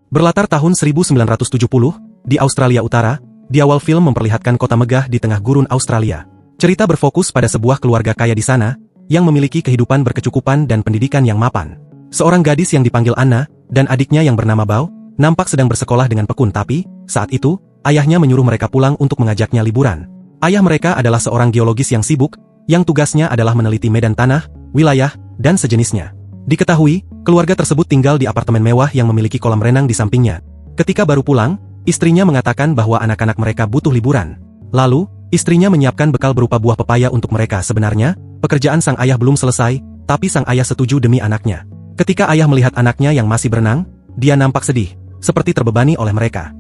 Berlatar tahun 1970, di Australia Utara, di awal film memperlihatkan kota megah di tengah gurun Australia. Cerita berfokus pada sebuah keluarga kaya di sana, yang memiliki kehidupan berkecukupan dan pendidikan yang mapan. Seorang gadis yang dipanggil Anna, dan adiknya yang bernama Beau, nampak sedang bersekolah dengan tekun tapi, saat itu, ayahnya menyuruh mereka pulang untuk mengajaknya liburan. Ayah mereka adalah seorang geologis yang sibuk, yang tugasnya adalah meneliti medan tanah, wilayah, dan sejenisnya. Diketahui, keluarga tersebut tinggal di apartemen mewah yang memiliki kolam renang di sampingnya. Ketika baru pulang, istrinya mengatakan bahwa anak-anak mereka butuh liburan. Lalu, istrinya menyiapkan bekal berupa buah pepaya untuk mereka. Sebenarnya, pekerjaan sang ayah belum selesai, tapi sang ayah setuju demi anaknya. Ketika ayah melihat anaknya yang masih berenang, dia nampak sedih, seperti terbebani oleh mereka.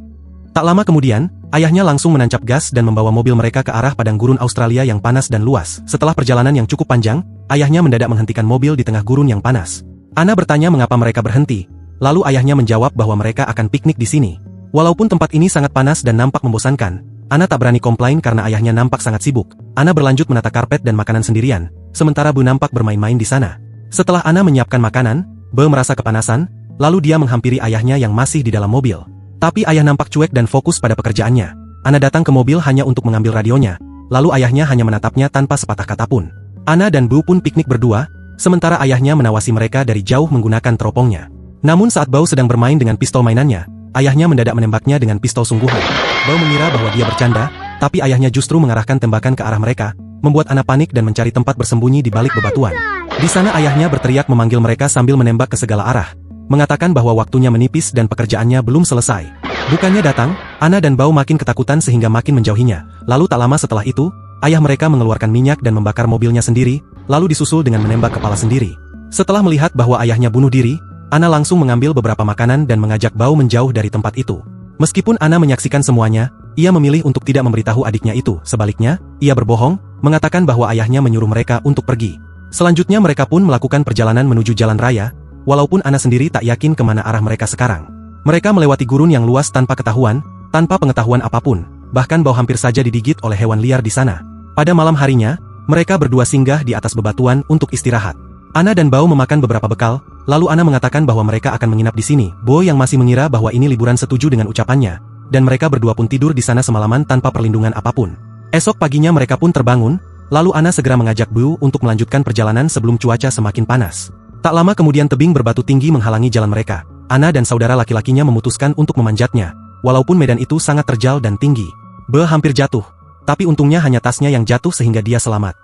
Tak lama kemudian, ayahnya langsung menancap gas dan membawa mobil mereka ke arah padang gurun Australia yang panas dan luas. Setelah perjalanan yang cukup panjang, ayahnya mendadak menghentikan mobil di tengah gurun yang panas. Anna bertanya mengapa mereka berhenti, lalu ayahnya menjawab bahwa mereka akan piknik di sini. Walaupun tempat ini sangat panas dan nampak membosankan, Anna tak berani komplain karena ayahnya nampak sangat sibuk. Anna berlanjut menata karpet dan makanan sendirian, sementara Beau nampak bermain-main di sana. Setelah Anna menyiapkan makanan, Beau merasa kepanasan, lalu dia menghampiri ayahnya yang masih di dalam mobil. Tapi ayah nampak cuek dan fokus pada pekerjaannya. Anna datang ke mobil hanya untuk mengambil radionya, lalu ayahnya hanya menatapnya tanpa sepatah kata pun. Anna dan Beau pun piknik berdua, sementara ayahnya menawasi mereka dari jauh menggunakan teropongnya. Namun saat Beau sedang bermain dengan pistol mainannya, ayahnya mendadak menembaknya dengan pistol sungguhan. Beau mengira bahwa dia bercanda, tapi ayahnya justru mengarahkan tembakan ke arah mereka, membuat Anna panik dan mencari tempat bersembunyi di balik bebatuan. Di sana ayahnya berteriak memanggil mereka sambil menembak ke segala arah, mengatakan bahwa waktunya menipis dan pekerjaannya belum selesai. Bukannya datang, Anna dan Beau makin ketakutan sehingga makin menjauhinya. Lalu tak lama setelah itu, ayah mereka mengeluarkan minyak dan membakar mobilnya sendiri, lalu disusul dengan menembak kepala sendiri. Setelah melihat bahwa ayahnya bunuh diri, Anna langsung mengambil beberapa makanan dan mengajak Beau menjauh dari tempat itu. Meskipun Anna menyaksikan semuanya, ia memilih untuk tidak memberitahu adiknya itu. Sebaliknya, ia berbohong, mengatakan bahwa ayahnya menyuruh mereka untuk pergi. Selanjutnya mereka pun melakukan perjalanan menuju jalan raya, walaupun Anna sendiri tak yakin kemana arah mereka sekarang. Mereka melewati gurun yang luas tanpa pengetahuan apapun, bahkan Beau hampir saja digigit oleh hewan liar di sana. Pada malam harinya, mereka berdua singgah di atas bebatuan untuk istirahat. Anna dan Beau memakan beberapa bekal, lalu Anna mengatakan bahwa mereka akan menginap di sini. Beau yang masih mengira bahwa ini liburan setuju dengan ucapannya, dan mereka berdua pun tidur di sana semalaman tanpa perlindungan apapun. Esok paginya mereka pun terbangun, lalu Anna segera mengajak Beau untuk melanjutkan perjalanan sebelum cuaca semakin panas. Tak lama kemudian tebing berbatu tinggi menghalangi jalan mereka. Anna dan saudara laki-lakinya memutuskan untuk memanjatnya, walaupun medan itu sangat terjal dan tinggi. Beau hampir jatuh, tapi untungnya hanya tasnya yang jatuh sehingga dia selamat.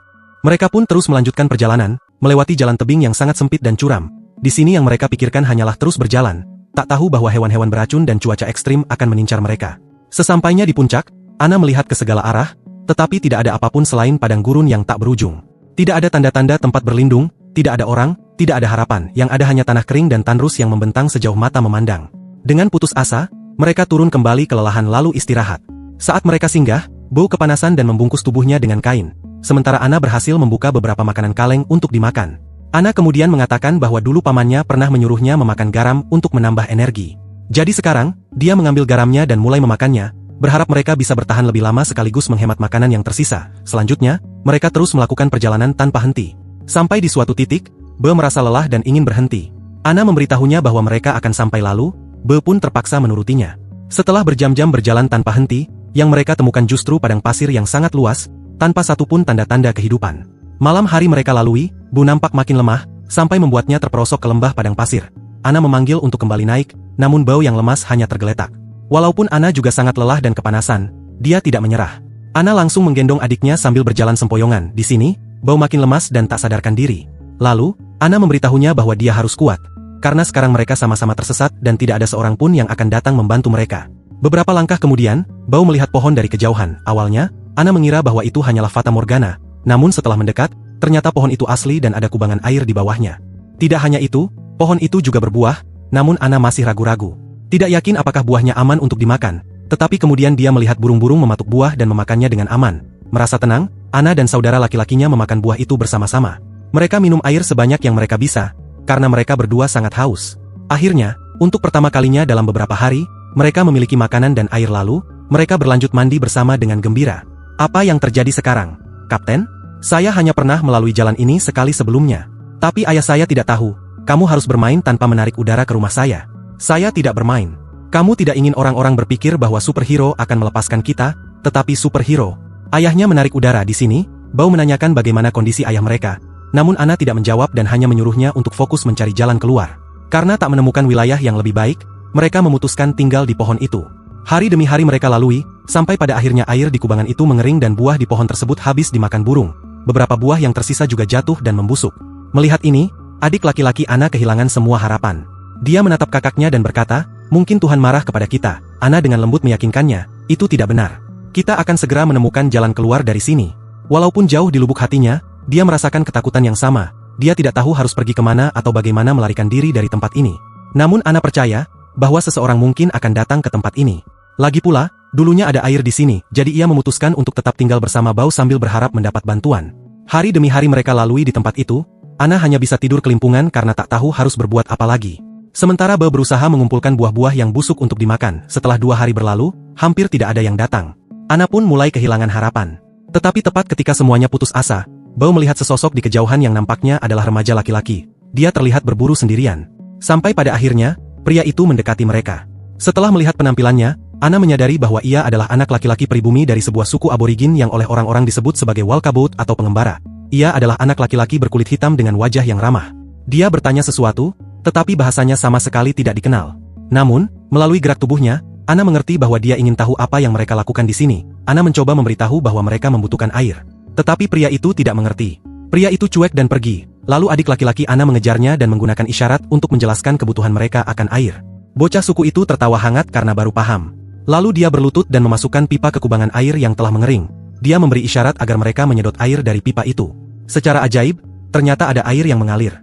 Mereka pun terus melanjutkan perjalanan, melewati jalan tebing yang sangat sempit dan curam. Di sini yang mereka pikirkan hanyalah terus berjalan, tak tahu bahwa hewan-hewan beracun dan cuaca ekstrim akan mengincar mereka. Sesampainya di puncak, Anna melihat ke segala arah, tetapi tidak ada apapun selain padang gurun yang tak berujung. Tidak ada tanda-tanda tempat berlindung, tidak ada orang, tidak ada harapan, yang ada hanya tanah kering dan tandus yang membentang sejauh mata memandang. Dengan putus asa, mereka turun kembali kelelahan lalu istirahat. Saat mereka singgah, Beau kepanasan dan membungkus tubuhnya dengan kain, sementara Anna berhasil membuka beberapa makanan kaleng untuk dimakan. Anna kemudian mengatakan bahwa dulu pamannya pernah menyuruhnya memakan garam untuk menambah energi. Jadi sekarang, dia mengambil garamnya dan mulai memakannya, berharap mereka bisa bertahan lebih lama sekaligus menghemat makanan yang tersisa. Selanjutnya, mereka terus melakukan perjalanan tanpa henti. Sampai di suatu titik, Beau merasa lelah dan ingin berhenti. Anna memberitahunya bahwa mereka akan sampai lalu, Beau pun terpaksa menurutinya. Setelah berjam-jam berjalan tanpa henti, yang mereka temukan justru padang pasir yang sangat luas, tanpa satupun tanda-tanda kehidupan. Malam hari mereka lalui, Beau nampak makin lemah, sampai membuatnya terperosok ke lembah padang pasir. Anna memanggil untuk kembali naik, namun Beau yang lemas hanya tergeletak. Walaupun Anna juga sangat lelah dan kepanasan, dia tidak menyerah. Anna langsung menggendong adiknya sambil berjalan sempoyongan. Di sini, Beau makin lemas dan tak sadarkan diri. Lalu, Anna memberitahunya bahwa dia harus kuat, karena sekarang mereka sama-sama tersesat dan tidak ada seorang pun yang akan datang membantu mereka. Beberapa langkah kemudian, Beau melihat pohon dari kejauhan. Awalnya, Anna mengira bahwa itu hanyalah fata morgana, namun setelah mendekat, ternyata pohon itu asli dan ada kubangan air di bawahnya. Tidak hanya itu, pohon itu juga berbuah, namun Anna masih ragu-ragu. Tidak yakin apakah buahnya aman untuk dimakan, tetapi kemudian dia melihat burung-burung mematuk buah dan memakannya dengan aman. Merasa tenang, Anna dan saudara laki-lakinya memakan buah itu bersama-sama. Mereka minum air sebanyak yang mereka bisa, karena mereka berdua sangat haus. Akhirnya, untuk pertama kalinya dalam beberapa hari, mereka memiliki makanan dan air lalu, mereka berlanjut mandi bersama dengan gembira. Apa yang terjadi sekarang, Kapten? Saya hanya pernah melalui jalan ini sekali sebelumnya. Tapi ayah saya tidak tahu, kamu harus bermain tanpa menarik udara ke rumah saya. Saya tidak bermain. Kamu tidak ingin orang-orang berpikir bahwa superhero akan melepaskan kita, tetapi superhero. Ayahnya menarik udara di sini. Bao menanyakan bagaimana kondisi ayah mereka. Namun Ana tidak menjawab dan hanya menyuruhnya untuk fokus mencari jalan keluar. Karena tak menemukan wilayah yang lebih baik, mereka memutuskan tinggal di pohon itu. Hari demi hari mereka lalui, sampai pada akhirnya air di kubangan itu mengering dan buah di pohon tersebut habis dimakan burung. Beberapa buah yang tersisa juga jatuh dan membusuk. Melihat ini, adik laki-laki Ana kehilangan semua harapan. Dia menatap kakaknya dan berkata, "Mungkin Tuhan marah kepada kita." Ana dengan lembut meyakinkannya, "Itu tidak benar. Kita akan segera menemukan jalan keluar dari sini." Walaupun jauh di lubuk hatinya, dia merasakan ketakutan yang sama. Dia tidak tahu harus pergi kemana atau bagaimana melarikan diri dari tempat ini. Namun Ana percaya bahwa seseorang mungkin akan datang ke tempat ini. Lagi pula, dulunya ada air di sini, jadi ia memutuskan untuk tetap tinggal bersama Bao sambil berharap mendapat bantuan. Hari demi hari mereka lalui di tempat itu. Ana hanya bisa tidur kelimpungan karena tak tahu harus berbuat apa lagi. Sementara Bao berusaha mengumpulkan buah-buah yang busuk untuk dimakan. Setelah 2 hari berlalu, hampir tidak ada yang datang. Ana pun mulai kehilangan harapan. Tetapi tepat ketika semuanya putus asa, Bao melihat sesosok di kejauhan yang nampaknya adalah remaja laki-laki. Dia terlihat berburu sendirian. Sampai pada akhirnya, pria itu mendekati mereka. Setelah melihat penampilannya, Ana menyadari bahwa ia adalah anak laki-laki pribumi dari sebuah suku aborigin yang oleh orang-orang disebut sebagai walkabout atau pengembara. Ia adalah anak laki-laki berkulit hitam dengan wajah yang ramah. Dia bertanya sesuatu, tetapi bahasanya sama sekali tidak dikenal. Namun, melalui gerak tubuhnya, Ana mengerti bahwa dia ingin tahu apa yang mereka lakukan di sini. Ana mencoba memberitahu bahwa mereka membutuhkan air. Tetapi pria itu tidak mengerti. Pria itu cuek dan pergi. Lalu adik laki-laki Ana mengejarnya dan menggunakan isyarat untuk menjelaskan kebutuhan mereka akan air. Bocah suku itu tertawa hangat karena baru paham. Lalu dia berlutut dan memasukkan pipa ke kubangan air yang telah mengering. Dia memberi isyarat agar mereka menyedot air dari pipa itu. Secara ajaib, ternyata ada air yang mengalir.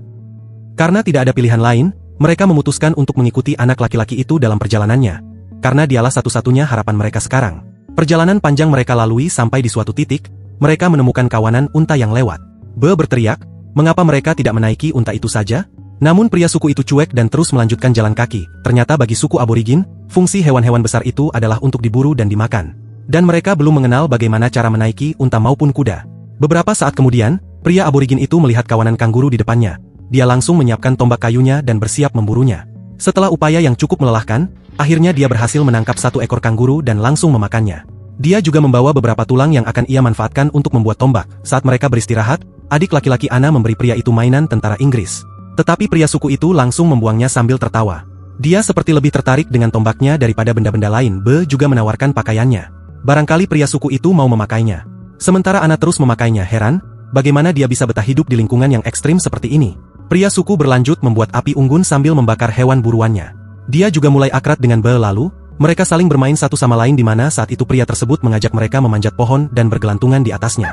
Karena tidak ada pilihan lain, mereka memutuskan untuk mengikuti anak laki-laki itu dalam perjalanannya. Karena dialah satu-satunya harapan mereka sekarang. Perjalanan panjang mereka lalui sampai di suatu titik, mereka menemukan kawanan unta yang lewat. Be berteriak, mengapa mereka tidak menaiki unta itu saja? Namun pria suku itu cuek dan terus melanjutkan jalan kaki. Ternyata bagi suku aborigin, fungsi hewan-hewan besar itu adalah untuk diburu dan dimakan. Dan mereka belum mengenal bagaimana cara menaiki unta maupun kuda. Beberapa saat kemudian, pria aborigin itu melihat kawanan kanguru di depannya. Dia langsung menyiapkan tombak kayunya dan bersiap memburunya. Setelah upaya yang cukup melelahkan, akhirnya dia berhasil menangkap 1 ekor kanguru dan langsung memakannya. Dia juga membawa beberapa tulang yang akan ia manfaatkan untuk membuat tombak. Saat mereka beristirahat, adik laki-laki Ana memberi pria itu mainan tentara Inggris. Tetapi pria suku itu langsung membuangnya sambil tertawa. Dia seperti lebih tertarik dengan tombaknya daripada benda-benda lain. Be juga menawarkan pakaiannya. Barangkali pria suku itu mau memakainya. Sementara Ana terus memakainya. Heran, bagaimana dia bisa betah hidup di lingkungan yang ekstrim seperti ini. Pria suku berlanjut membuat api unggun sambil membakar hewan buruannya. Dia juga mulai akrab dengan Be. Lalu, mereka saling bermain satu sama lain di mana saat itu pria tersebut mengajak mereka memanjat pohon dan bergelantungan di atasnya.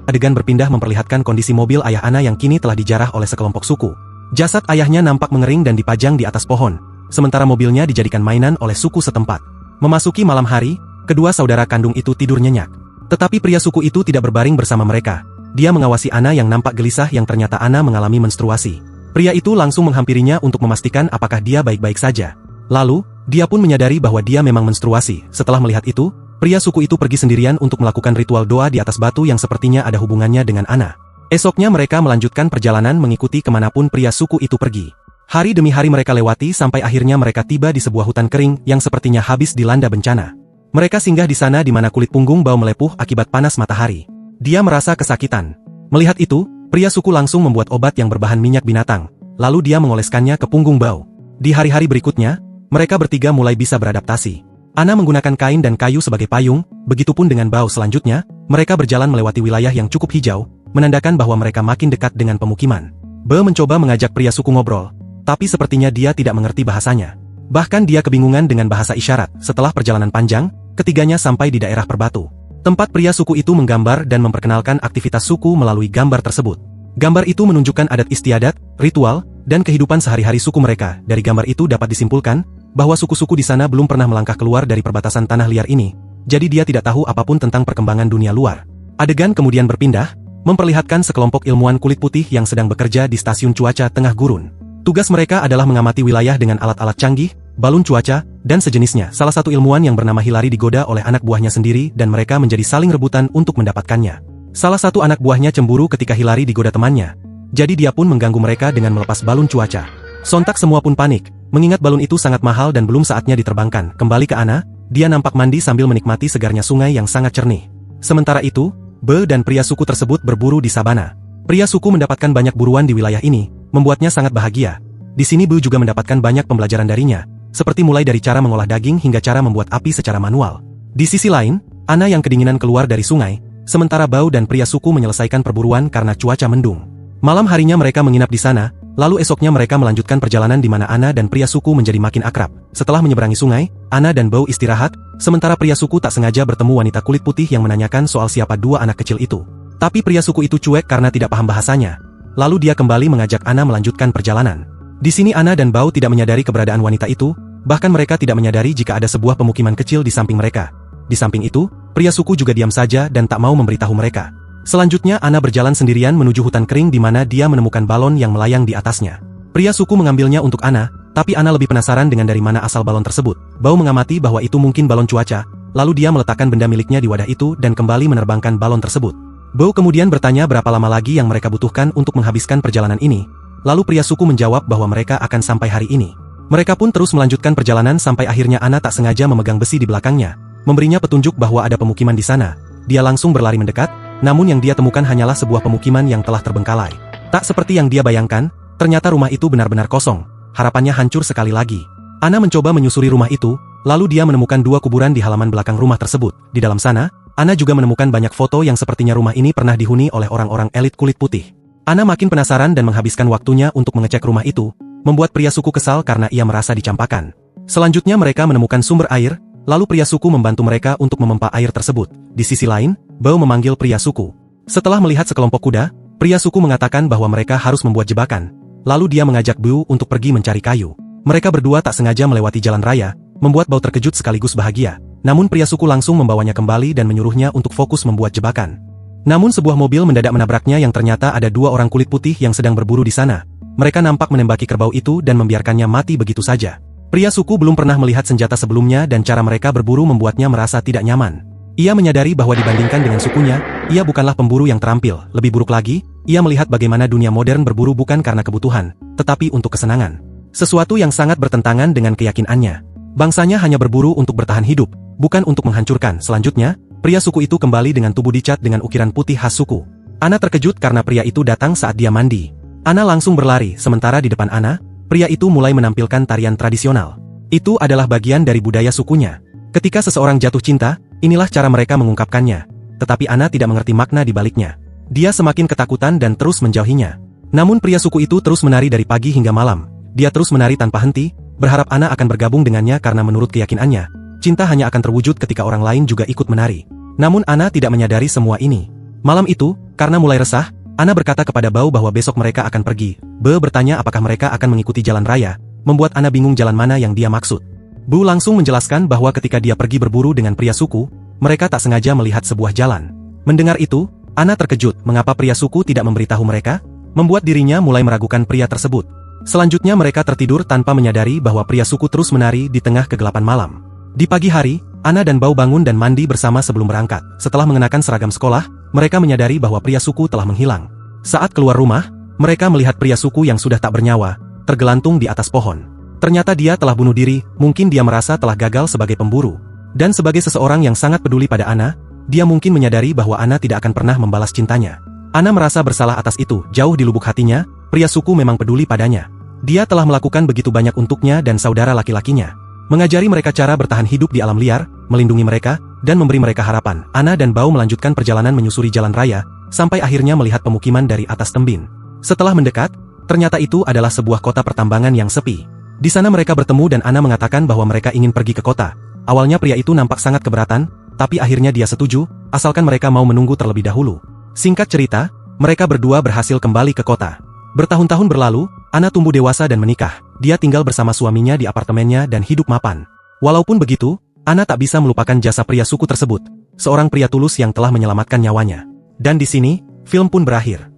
Adegan berpindah memperlihatkan kondisi mobil ayah Ana yang kini telah dijarah oleh sekelompok suku. Jasad ayahnya nampak mengering dan dipajang di atas pohon, sementara mobilnya dijadikan mainan oleh suku setempat. Memasuki malam hari, kedua saudara kandung itu tidur nyenyak. Tetapi pria suku itu tidak berbaring bersama mereka. Dia mengawasi Ana yang nampak gelisah yang ternyata Ana mengalami menstruasi. Pria itu langsung menghampirinya untuk memastikan apakah dia baik-baik saja. Lalu, dia pun menyadari bahwa dia memang menstruasi. Setelah melihat itu, pria suku itu pergi sendirian untuk melakukan ritual doa di atas batu yang sepertinya ada hubungannya dengan Ana. Esoknya mereka melanjutkan perjalanan mengikuti kemanapun pria suku itu pergi. Hari demi hari mereka lewati sampai akhirnya mereka tiba di sebuah hutan kering yang sepertinya habis dilanda bencana. Mereka singgah di sana di mana kulit punggung Bao melepuh akibat panas matahari. Dia merasa kesakitan. Melihat itu, pria suku langsung membuat obat yang berbahan minyak binatang. Lalu dia mengoleskannya ke punggung Bao. Di hari-hari berikutnya, mereka bertiga mulai bisa beradaptasi. Ana menggunakan kain dan kayu sebagai payung, begitupun dengan Bao. Selanjutnya, mereka berjalan melewati wilayah yang cukup hijau, menandakan bahwa mereka makin dekat dengan pemukiman. Be mencoba mengajak pria suku ngobrol, tapi sepertinya dia tidak mengerti bahasanya. Bahkan dia kebingungan dengan bahasa isyarat. Setelah perjalanan panjang, ketiganya sampai di daerah perbatu. Tempat pria suku itu menggambar dan memperkenalkan aktivitas suku melalui gambar tersebut. Gambar itu menunjukkan adat istiadat, ritual, dan kehidupan sehari-hari suku mereka. Dari gambar itu dapat disimpulkan bahwa suku-suku di sana belum pernah melangkah keluar dari perbatasan tanah liar ini, jadi dia tidak tahu apapun tentang perkembangan dunia luar. Adegan kemudian berpindah, memperlihatkan sekelompok ilmuwan kulit putih yang sedang bekerja di stasiun cuaca tengah gurun. Tugas mereka adalah mengamati wilayah dengan alat-alat canggih, balon cuaca, dan sejenisnya. Salah satu ilmuwan yang bernama Hilary digoda oleh anak buahnya sendiri dan mereka menjadi saling rebutan untuk mendapatkannya. Salah satu anak buahnya cemburu ketika Hilary digoda temannya. Jadi dia pun mengganggu mereka dengan melepas balon cuaca. Sontak semua pun panik. Mengingat balon itu sangat mahal dan belum saatnya diterbangkan kembali ke Anna, dia nampak mandi sambil menikmati segarnya sungai yang sangat jernih. Sementara itu, Be dan pria suku tersebut berburu di sabana. Pria suku mendapatkan banyak buruan di wilayah ini, membuatnya sangat bahagia. Di sini Be juga mendapatkan banyak pembelajaran darinya, seperti mulai dari cara mengolah daging hingga cara membuat api secara manual. Di sisi lain, Anna yang kedinginan keluar dari sungai, sementara Bao dan pria suku menyelesaikan perburuan karena cuaca mendung. Malam harinya mereka menginap di sana, lalu esoknya mereka melanjutkan perjalanan di mana Anna dan pria suku menjadi makin akrab. Setelah menyeberangi sungai, Anna dan Bao istirahat, sementara pria suku tak sengaja bertemu wanita kulit putih yang menanyakan soal siapa dua anak kecil itu. Tapi pria suku itu cuek karena tidak paham bahasanya. Lalu dia kembali mengajak Anna melanjutkan perjalanan. Di sini Anna dan Bao tidak menyadari keberadaan wanita itu, bahkan mereka tidak menyadari jika ada sebuah pemukiman kecil di samping mereka. Di samping itu, pria suku juga diam saja dan tak mau memberitahu mereka. Selanjutnya Anna berjalan sendirian menuju hutan kering di mana dia menemukan balon yang melayang di atasnya. Pria suku mengambilnya untuk Anna, tapi Anna lebih penasaran dengan dari mana asal balon tersebut. Bao mengamati bahwa itu mungkin balon cuaca, lalu dia meletakkan benda miliknya di wadah itu dan kembali menerbangkan balon tersebut. Bao kemudian bertanya berapa lama lagi yang mereka butuhkan untuk menghabiskan perjalanan ini, lalu pria suku menjawab bahwa mereka akan sampai hari ini. Mereka pun terus melanjutkan perjalanan sampai akhirnya Anna tak sengaja memegang besi di belakangnya, memberinya petunjuk bahwa ada pemukiman di sana. Dia langsung berlari mendekat, namun yang dia temukan hanyalah sebuah pemukiman yang telah terbengkalai. Tak seperti yang dia bayangkan, ternyata rumah itu benar-benar kosong, harapannya hancur sekali lagi. Anna mencoba menyusuri rumah itu, lalu dia menemukan dua kuburan di halaman belakang rumah tersebut. Di dalam sana, Anna juga menemukan banyak foto yang sepertinya rumah ini pernah dihuni oleh orang-orang elit kulit putih. Anna makin penasaran dan menghabiskan waktunya untuk mengecek rumah itu, membuat pria suku kesal karena ia merasa dicampakan. Selanjutnya mereka menemukan sumber air, lalu pria suku membantu mereka untuk memompa air tersebut. Di sisi lain, Bao memanggil pria suku. Setelah melihat sekelompok kuda, pria suku mengatakan bahwa mereka harus membuat jebakan. Lalu dia mengajak Bao untuk pergi mencari kayu. Mereka berdua tak sengaja melewati jalan raya, membuat Bao terkejut sekaligus bahagia. Namun pria suku langsung membawanya kembali dan menyuruhnya untuk fokus membuat jebakan. Namun sebuah mobil mendadak menabraknya yang ternyata ada dua orang kulit putih yang sedang berburu di sana. Mereka nampak menembaki kerbau itu dan membiarkannya mati begitu saja. Pria suku belum pernah melihat senjata sebelumnya dan cara mereka berburu membuatnya merasa tidak nyaman. Ia menyadari bahwa dibandingkan dengan sukunya, ia bukanlah pemburu yang terampil. Lebih buruk lagi, ia melihat bagaimana dunia modern berburu bukan karena kebutuhan, tetapi untuk kesenangan. Sesuatu yang sangat bertentangan dengan keyakinannya. Bangsanya hanya berburu untuk bertahan hidup, bukan untuk menghancurkan. Selanjutnya, pria suku itu kembali dengan tubuh dicat dengan ukiran putih khas suku. Anna terkejut karena pria itu datang saat dia mandi. Anna langsung berlari, sementara di depan Anna, pria itu mulai menampilkan tarian tradisional. Itu adalah bagian dari budaya sukunya. Ketika seseorang jatuh cinta, inilah cara mereka mengungkapkannya. Tetapi Anna tidak mengerti makna di baliknya. Dia semakin ketakutan dan terus menjauhinya. Namun pria suku itu terus menari dari pagi hingga malam. Dia terus menari tanpa henti, berharap Anna akan bergabung dengannya karena menurut keyakinannya, cinta hanya akan terwujud ketika orang lain juga ikut menari. Namun Anna tidak menyadari semua ini. Malam itu, karena mulai resah, Anna berkata kepada Bao bahwa besok mereka akan pergi. Bao bertanya apakah mereka akan mengikuti jalan raya, membuat Anna bingung jalan mana yang dia maksud. Bao langsung menjelaskan bahwa ketika dia pergi berburu dengan pria suku, mereka tak sengaja melihat sebuah jalan. Mendengar itu, Anna terkejut mengapa pria suku tidak memberitahu mereka, membuat dirinya mulai meragukan pria tersebut. Selanjutnya mereka tertidur tanpa menyadari bahwa pria suku terus menari di tengah kegelapan malam. Di pagi hari, Anna dan Bao bangun dan mandi bersama sebelum berangkat. Setelah mengenakan seragam sekolah, mereka menyadari bahwa pria suku telah menghilang. Saat keluar rumah, mereka melihat pria suku yang sudah tak bernyawa, tergelantung di atas pohon. Ternyata dia telah bunuh diri, mungkin dia merasa telah gagal sebagai pemburu. Dan sebagai seseorang yang sangat peduli pada Anna, dia mungkin menyadari bahwa Anna tidak akan pernah membalas cintanya. Anna merasa bersalah atas itu. Jauh di lubuk hatinya, pria suku memang peduli padanya. Dia telah melakukan begitu banyak untuknya dan saudara laki-lakinya. Mengajari mereka cara bertahan hidup di alam liar, melindungi mereka, dan memberi mereka harapan. Anna dan Bao melanjutkan perjalanan menyusuri jalan raya, sampai akhirnya melihat pemukiman dari atas tembin. Setelah mendekat, ternyata itu adalah sebuah kota pertambangan yang sepi. Di sana mereka bertemu dan Anna mengatakan bahwa mereka ingin pergi ke kota. Awalnya pria itu nampak sangat keberatan, tapi akhirnya dia setuju, asalkan mereka mau menunggu terlebih dahulu. Singkat cerita, mereka berdua berhasil kembali ke kota. Bertahun-tahun berlalu, Anna tumbuh dewasa dan menikah. Dia tinggal bersama suaminya di apartemennya dan hidup mapan. Walaupun begitu, Anna tak bisa melupakan jasa pria suku tersebut, seorang pria tulus yang telah menyelamatkan nyawanya. Dan di sini, film pun berakhir.